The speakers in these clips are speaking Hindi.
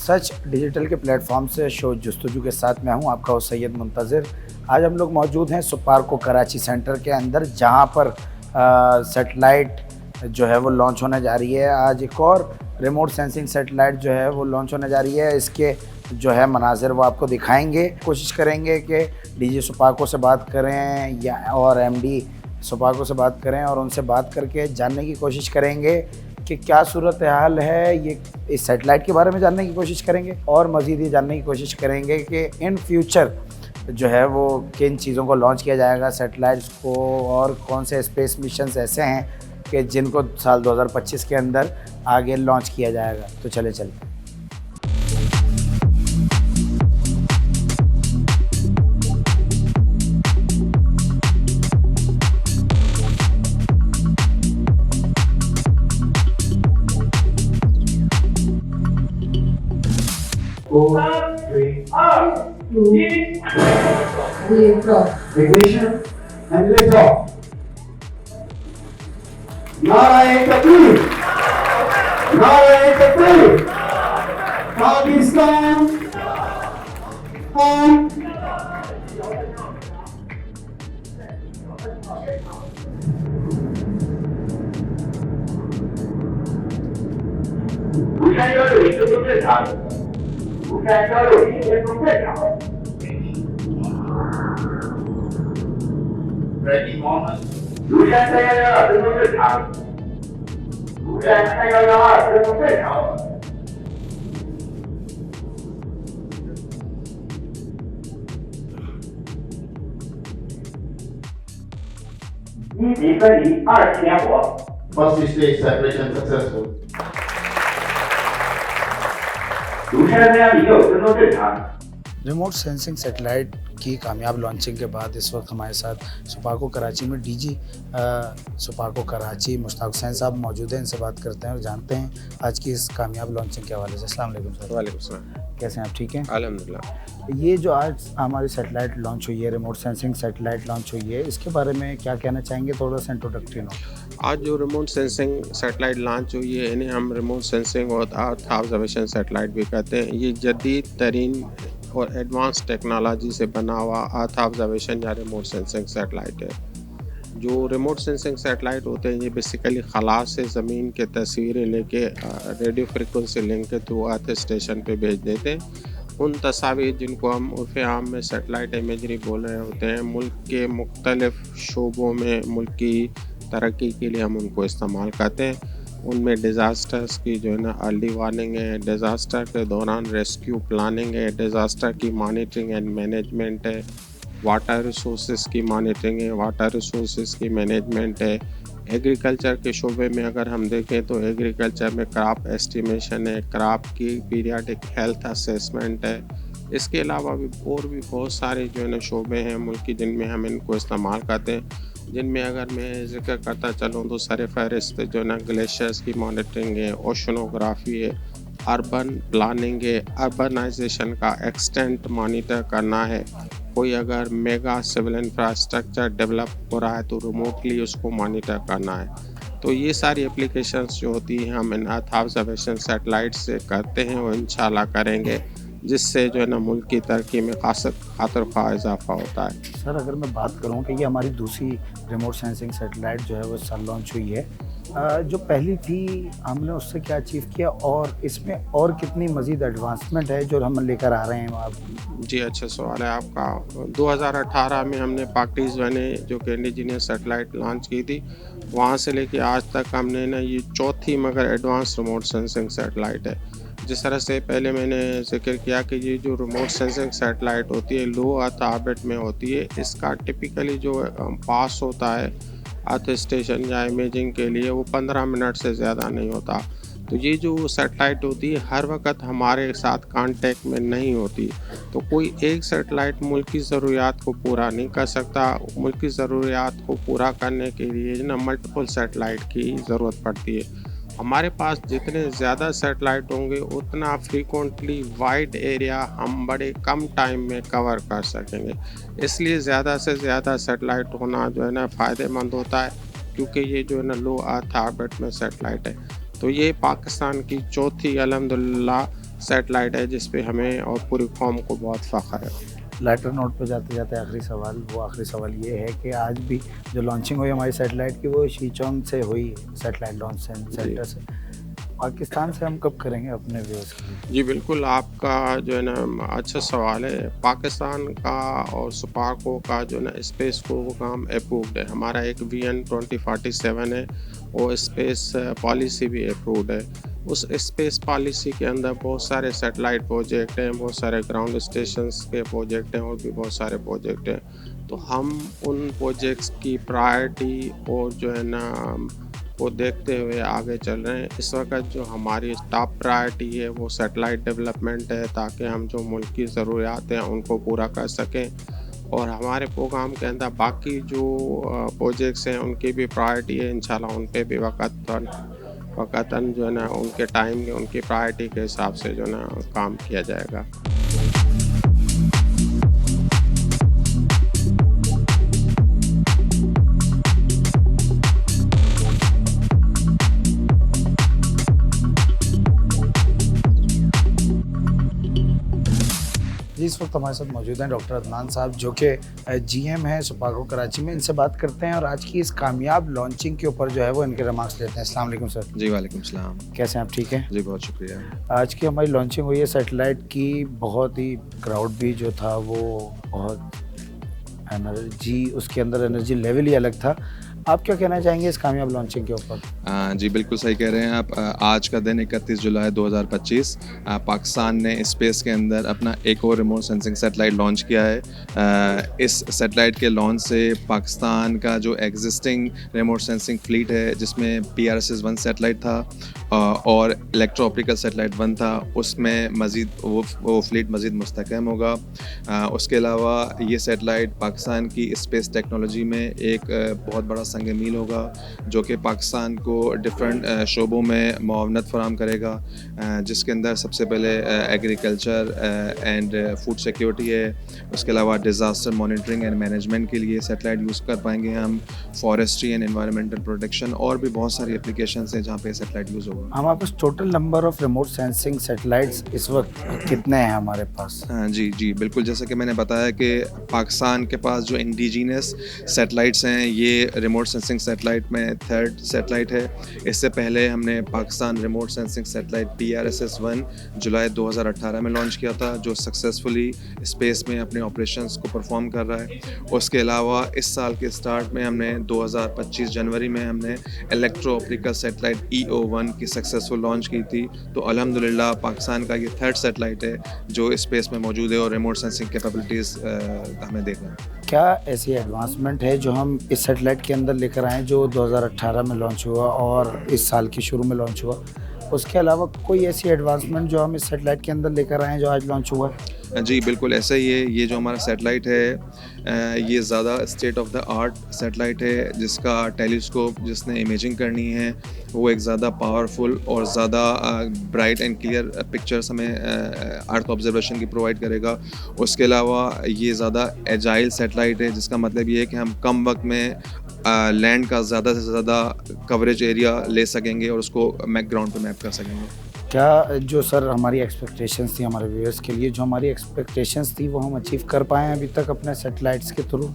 सच डिजिटल के प्लेटफॉर्म से शो जस्तजू के साथ मैं हूं आपका होस्ट सैयद मुंतज़िर। आज हम लोग मौजूद हैं सुपारको कराची सेंटर के अंदर, जहां पर सेटेलाइट जो है वो लॉन्च होने जा रही है। आज एक और रिमोट सेंसिंग सेटेलाइट जो है वो लॉन्च होने जा रही है। इसके जो है मनाज़िर वो आपको दिखाएंगे। कोशिश करेंगे कि डीजी सुपारको से बात करें या और एमडी सुपारको से बात करें और उनसे बात करके जानने की कोशिश करेंगे कि क्या सूरत हाल है। ये इस सेटेलाइट के बारे में जानने की कोशिश करेंगे और मज़ीद ये जानने की कोशिश करेंगे कि इन फ्यूचर जो है वो किन चीज़ों को लॉन्च किया जाएगा सेटेलाइट्स को, और कौन से स्पेस मिशंस ऐसे हैं कि जिनको साल 2025 के अंदर आगे लॉन्च किया जाएगा। तो चले चलते हैं। Ignition and lift off. नाराए तकबीर, नाराए तकबीर, Pakistan on. Ready, Mohammed. 庐山311升空正常。庐山3112升空正常。一级分离，2级点火。First stage separation successful. Remote sensing satellite की कामयाब लॉन्चिंग के बाद इस वक्त हमारे साथ सुपारको कराची में डीजी सुपारको कराची मुश्ताक हुसैन साहब मौजूद हैं। इनसे बात करते हैं और जानते हैं आज की इस कामयाब लॉन्चिंग के हवाले से। अस्सलाम वालेकुम सर। वालेकुम सलाम। कैसे हैं आप? ठीक हैं अल्हम्दुलिल्लाह। ये जो आज हमारी सेटेलाइट लॉन्च हुई है, रिमोट सेंसिंग सेटेलाइट लॉन्च हुई है, इसके बारे में क्या कहना चाहेंगे? थोड़ा सा इंट्रोडक्टरी नोट। आज जो रिमोट सेंसिंग सेटेलाइट लॉन्च हुई है, इन्हें हम रिमोट सेंसिंग और अर्थ ऑब्जर्वेशन सेटेलाइट भी कहते हैं। ये जदीद तरीन और एडवांस टेक्नोलॉजी से बना हुआ अर्थ ऑब्जर्वेशन या रिमोट सेंसिंग सेटेलाइट है। जो रिमोट सेंसिंग सेटेलाइट होते हैं, ये बेसिकली खला से ज़मीन के तस्वीरें लेके रेडियो फ्रिक्वेंसी लिंक के थ्रू अर्थ स्टेशन पे भेज देते हैं। उन तस्वीर जिनको हम उर्फ़ आम में सेटेलाइट इमेजरी बोल रहे होते हैं, मुल्क के मुख्तलिफ़ शोबों में मुल्क की तरक्की के लिए हम उनको इस्तेमाल करते हैं। उनमें डिज़ास्टर्स की जो है ना अर्ली वार्निंग है, डिज़ास्टर के दौरान रेस्क्यू प्लानिंग है, डिज़ास्टर की मॉनिटरिंग एंड मैनेजमेंट है, वाटर रिसोर्सेज की मॉनिटरिंग है, वाटर रिसोर्सेज की मैनेजमेंट है। एग्रीकल्चर के शोबे में अगर हम देखें तो एग्रीकल्चर में क्रॉप एस्टिमेशन है, क्रॉप की पीरियाडिक हेल्थ असेसमेंट है। इसके अलावा भी और भी बहुत सारे जो है ना शोबे हैं मुल्क की जिनमें हम इनको इस्तेमाल करते हैं, जिनमें अगर मैं ज़िक्र करता चलूँ तो सर फहरिस्त जो ना ग्लेशियर्स की मॉनिटरिंग है, ओशनोग्राफी है, अर्बन प्लानिंग है, अर्बनाइजेशन का एक्सटेंट मॉनिटर करना है। कोई अगर मेगा सिविल इंफ्रास्ट्रक्चर डेवलप हो रहा है तो रिमोटली उसको मॉनिटर करना है। तो ये सारी एप्लीकेशंस जो होती हैं हम इन अर्थ ऑब्जर्वेशन सेटेलाइट से करते हैं और इंशाल्लाह करेंगे, जिससे जो है ना मुल्क की तरक्की में खातिर ख्वाह इजाफा होता है। सर, अगर मैं बात करूं कि ये हमारी दूसरी रिमोट सेंसिंग सेटेलाइट जो है वो साल लॉन्च हुई है, जो पहली थी हमने उससे क्या अचीव किया और इसमें और कितनी मज़ीद एडवांसमेंट है जो हम लेकर आ रहे हैं आप? जी, अच्छा सवाल है आपका। 2018 में हमने पाकिज बने जो कि इंडिजीनियस सेटेलाइट लॉन्च की थी, वहाँ से लेके आज तक हमने ना ये चौथी मगर एडवांस रिमोट सेंसिंग सेटेलाइट है। जिस तरह से पहले मैंने जिक्र किया कि ये जो रिमोट सेंसिंग सेटेलाइट होती है लो अर्थ ऑर्बिट में होती है। इसका टिपिकली जो पास होता है अर्थ स्टेशन या इमेजिंग के लिए वो 15 मिनट से ज़्यादा नहीं होता। तो ये जो सेटेलाइट होती है हर वक्त हमारे साथ कांटेक्ट में नहीं होती। तो कोई एक सेटेलाइट मुल्क की ज़रूरियात को पूरा नहीं कर सकता। मुल्क की ज़रूरियात को पूरा करने के लिए ना मल्टीपल सेटेलाइट की ज़रूरत पड़ती है। हमारे पास जितने ज़्यादा सेटेलाइट होंगे उतना फ्रीक्वेंटली वाइड एरिया हम बड़े कम टाइम में कवर कर सकेंगे। इसलिए ज़्यादा से ज़्यादा सेटेलाइट होना जो है ना फ़ायदेमंद होता है, क्योंकि ये जो है ना लो अर्थ ऑर्बिट में सेटेलाइट है। तो ये पाकिस्तान की चौथी अल्हम्दुलिल्लाह सैटेलाइट है जिस पे हमें और पूरी कौम को बहुत फ़ख्र है। लाइटर नोट पे जाते जाते आखिरी सवाल ये है कि आज भी जो लॉन्चिंग हुई हमारी सैटेलाइट की वो शीचोंग से हुई, सैटेलाइट लॉन्च सेंटर से। पाकिस्तान से हम कब करेंगे अपने व्यूअर्स के लिए? जी बिल्कुल, आपका जो है ना अच्छा सवाल है। पाकिस्तान का और सुपार्को का जो है ना स्पेस प्रोग्राम अप्रूव्ड है। हमारा एक VN 2047 है, वो स्पेस पॉलिसी भी अप्रूव्ड है। उस स्पेस पॉलिसी के अंदर बहुत सारे सैटेलाइट प्रोजेक्ट हैं, बहुत सारे ग्राउंड स्टेशंस के प्रोजेक्ट हैं और भी बहुत सारे प्रोजेक्ट हैं। तो हम उन प्रोजेक्ट्स की प्रायोरिटी और जो है ना वो देखते हुए आगे चल रहे हैं। इस वक्त जो हमारी टॉप प्रायोरिटी है वो सैटेलाइट डेवलपमेंट है, ताकि हम जो मुल्क की ज़रूरियात हैं उनको पूरा कर सकें। और हमारे प्रोग्राम के अंदर बाकी जो प्रोजेक्ट्स हैं उनकी भी प्रायोरिटी है। इंशाल्लाह उन पे भी वक़्तन जो है ना उनके टाइम के उनकी प्रायोरिटी के हिसाब से जो है ना काम किया जाएगा। जी, इस वक्त हमारे साथ मौजूद हैं डॉक्टर अदनान साहब, जो कि GM हैं सुपार्को कराची में। इनसे बात करते हैं और आज की इस कामयाब लॉन्चिंग के ऊपर जो है वो इनके रिमार्क्स लेते हैं। अस्सलाम वालेकुम सर। जी वालेकुम सलाम। कैसे हैं आप? ठीक हैं जी बहुत शुक्रिया। आज की हमारी लॉन्चिंग हुई है सैटेलाइट की, बहुत ही क्राउड भी जो था वो बहुत एनर्जी, उसके अंदर एनर्जी लेवल ही अलग था। आप क्या कहना चाहेंगे इस कामयाब लॉन्चिंग के ऊपर? जी बिल्कुल सही कह रहे हैं आप। आज का दिन 31 जुलाई 2025 पाकिस्तान ने स्पेस के अंदर अपना एक और रिमोट सेंसिंग सैटेलाइट लॉन्च किया है। इस सैटेलाइट के लॉन्च से पाकिस्तान का जो एग्जिस्टिंग रिमोट सेंसिंग फ्लीट है, जिसमें PRSS 1 सैटेलाइट था और इलेक्ट्रो ऑप्टिकल सैटेलाइट 1 था, उसमें मज़ीद वो फ्लीट मज़ीद मुस्तहकम होगा। उसके अलावा ये सैटेलाइट पाकिस्तान की स्पेस टेक्नोलॉजी में एक बहुत बड़ा संग मील होगा, जो कि पाकिस्तान को डिफरेंट शोबों में मुआवनत फराहम करेगा, जिसके अंदर सबसे पहले एग्रीकल्चर एंड फूड सिक्योरिटी है। उसके अलावा डिज़ास्टर मॉनिटरिंग एंड मैनेजमेंट के लिए सैटेलाइट यूज़ कर पाएंगे हम, फॉरेस्ट्री एंड एनवायरमेंटल प्रोटेक्शन और भी बहुत सारी एप्लीकेशंस हैं जहाँ पे सैटेलाइट यूज़ होगा। हमारे पास total number of remote sensing satellites इस वक्त कितने हैं हमारे पास? जी बिल्कुल, जैसा कि मैंने बताया कि पाकिस्तान के पास जो इंडिजीनियस सैटेलाइट्स हैं, ये रिमोट सेंसिंग सैटेलाइट में 3rd सैटेलाइट है। इससे पहले हमने Pakistan remote sensing satellite PRSS 1 जुलाई 2018 में लॉन्च किया था, जो सक्सेसफुली स्पेस में अपने ऑपरेशंस को परफॉर्म कर रहा है। उसके अलावा इस साल के स्टार्ट में हमने 2025 जनवरी में हमने इलेक्ट्रो ऑप्टिकल सैटेलाइट EO1 की सक्सेसफुल लॉन्च की थी। तो अल्हम्दुलिल्लाह पाकिस्तान का ये 3rd सैटेलाइट है जो स्पेस में मौजूद है और रिमोट सेंसिंग कैपेबिलिटीज़ हमें देख रहे हैं। क्या ऐसी एडवांसमेंट है जो हम इस सैटेलाइट के अंदर लेकर आए, जो 2018 में लॉन्च हुआ और इस साल की शुरू में लॉन्च हुआ? उसके अलावा कोई ऐसी एडवांसमेंट जो हम इस सैटेलाइट के अंदर लेकर आए हैं जो आज लॉन्च हुआ? जी बिल्कुल ऐसा ही है। ये जो हमारा सैटेलाइट है ये ज़्यादा state of the art satellite है, जिसका टेलीस्कोप जिसने इमेजिंग करनी है वो एक ज़्यादा पावरफुल और ज़्यादा ब्राइट एंड क्लियर पिक्चर्स हमें अर्थ ऑब्जर्वेशन की प्रोवाइड करेगा। उसके अलावा ये ज़्यादा एजाइल सैटेलाइट है, जिसका मतलब ये है कि हम कम वक्त में लैंड का ज़्यादा से ज़्यादा कवरेज एरिया ले सकेंगे और उसको ग्राउंड पे मैप कर सकेंगे। क्या जो सर हमारी एक्सपेक्टेशंस थी हमारे व्यूअर्स के लिए, जो हमारी एक्सपेक्टेशंस थी वो हम अचीव कर पाए हैं अभी तक अपने सैटेलाइट्स के थ्रू?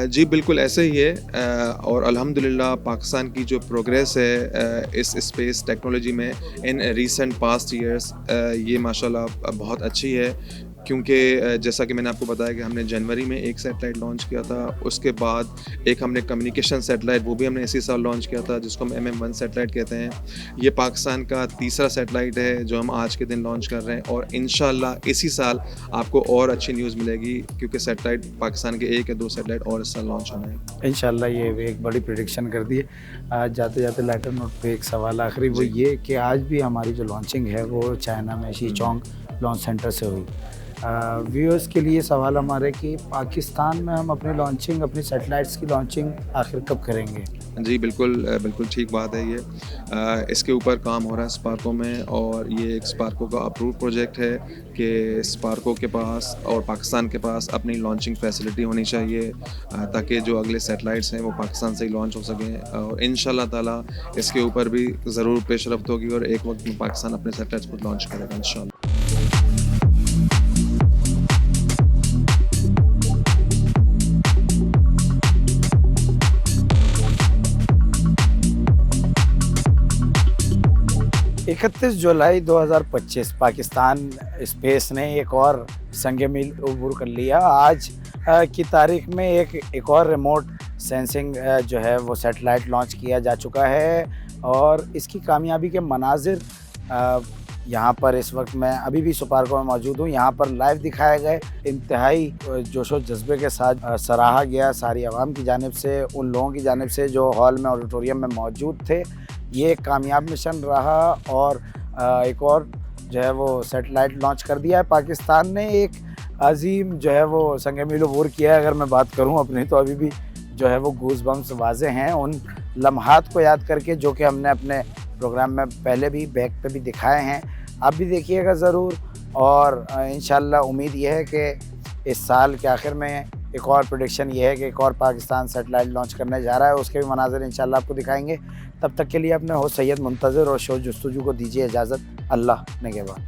जी बिल्कुल ऐसे ही है और अल्हम्दुलिल्लाह पाकिस्तान की जो प्रोग्रेस है इस स्पेस टेक्नोलॉजी में इन रीसेंट पास्ट ईयर्स ये माशाल्लाह बहुत अच्छी है, क्योंकि जैसा कि मैंने आपको बताया कि हमने जनवरी में एक सैटेलाइट लॉन्च किया था। उसके बाद एक हमने कम्युनिकेशन सैटेलाइट वो भी हमने इसी साल लॉन्च किया था, जिसको हम MM1 सैटेलाइट कहते हैं। ये पाकिस्तान का 3रा सैटेलाइट है जो हम आज के दिन लॉन्च कर रहे हैं और इंशाल्लाह इसी साल आपको और अच्छी न्यूज़ मिलेगी, क्योंकि सैटेलाइट पाकिस्तान के 1 या 2 सैटेलाइट और इस साल लॉन्च होना है इंशाल्लाह। ये एक बड़ी प्रेडिक्शन कर दी है। जाते जाते लाइटर नोट पे एक सवाल आखिरी, वो ये कि आज भी हमारी जो लॉन्चिंग है वो चाइना में शीचोंग लॉन्च सेंटर से हुई। व्यूअर्स के लिए सवाल हमारे कि पाकिस्तान में हम अपनी लॉन्चिंग, अपनी सैटेलाइट्स की लॉन्चिंग आखिर कब करेंगे? जी बिल्कुल, बिल्कुल ठीक बात है ये। इसके ऊपर काम हो रहा है स्पार्को में, और ये एक स्पार्को का अप्रूव प्रोजेक्ट है कि स्पार्को के पास और पाकिस्तान के पास अपनी लॉन्चिंग फैसिलिटी होनी चाहिए, ताकि जो अगले सैटेलाइट्स हैं वो पाकिस्तान से ही लॉन्च हो सकें। और इंशाल्लाह ताला इसके ऊपर भी ज़रूर पेशरफ्त होगी और एक वक्त में पाकिस्तान अपने सैटेलाइट्स को लॉन्च करेगा इंशाल्लाह। इकतीस जुलाई 2025 पाकिस्तान स्पेस ने एक और संग मील अबूर कर लिया। आज की तारीख में एक और रिमोट सेंसिंग जो है वो सैटेलाइट लॉन्च किया जा चुका है, और इसकी कामयाबी के मनाजिर यहाँ पर इस वक्त मैं अभी भी सुपार्को में मौजूद हूँ। यहाँ पर लाइव दिखाए गए, इंतहाई जोशो जज्बे के साथ सराहा गया सारी आवाम की जानिब से, उन लोगों की जानिब से जो हॉल में, ऑडिटोरियम में मौजूद थे। ये एक कामयाब मिशन रहा, और एक और जो है वो सैटेलाइट लॉन्च कर दिया है पाकिस्तान ने। एक अजीम जो है वो संग मील अबूर किया है। अगर मैं बात करूँ अपनी, तो अभी भी जो है वो गूज़ बम्स वाज़े हैं उन लम्हात को याद करके, जो कि हमने अपने प्रोग्राम में पहले भी बैक पे भी दिखाए हैं। आप भी देखिएगा ज़रूर, और इंशाल्लाह उम्मीद ये है कि इस साल के आखिर में एक और प्रेडिक्शन ये है कि एक और पाकिस्तान सैटेलाइट लॉन्च करने जा रहा है। उसके भी मनाज़िर इंशाल्लाह आपको दिखाएंगे। तब तक के लिए अपने होस्ट सैयद मुंतज़िर और शो जुस्तजू को दीजिए इजाज़त। अल्लाह ने के बाद।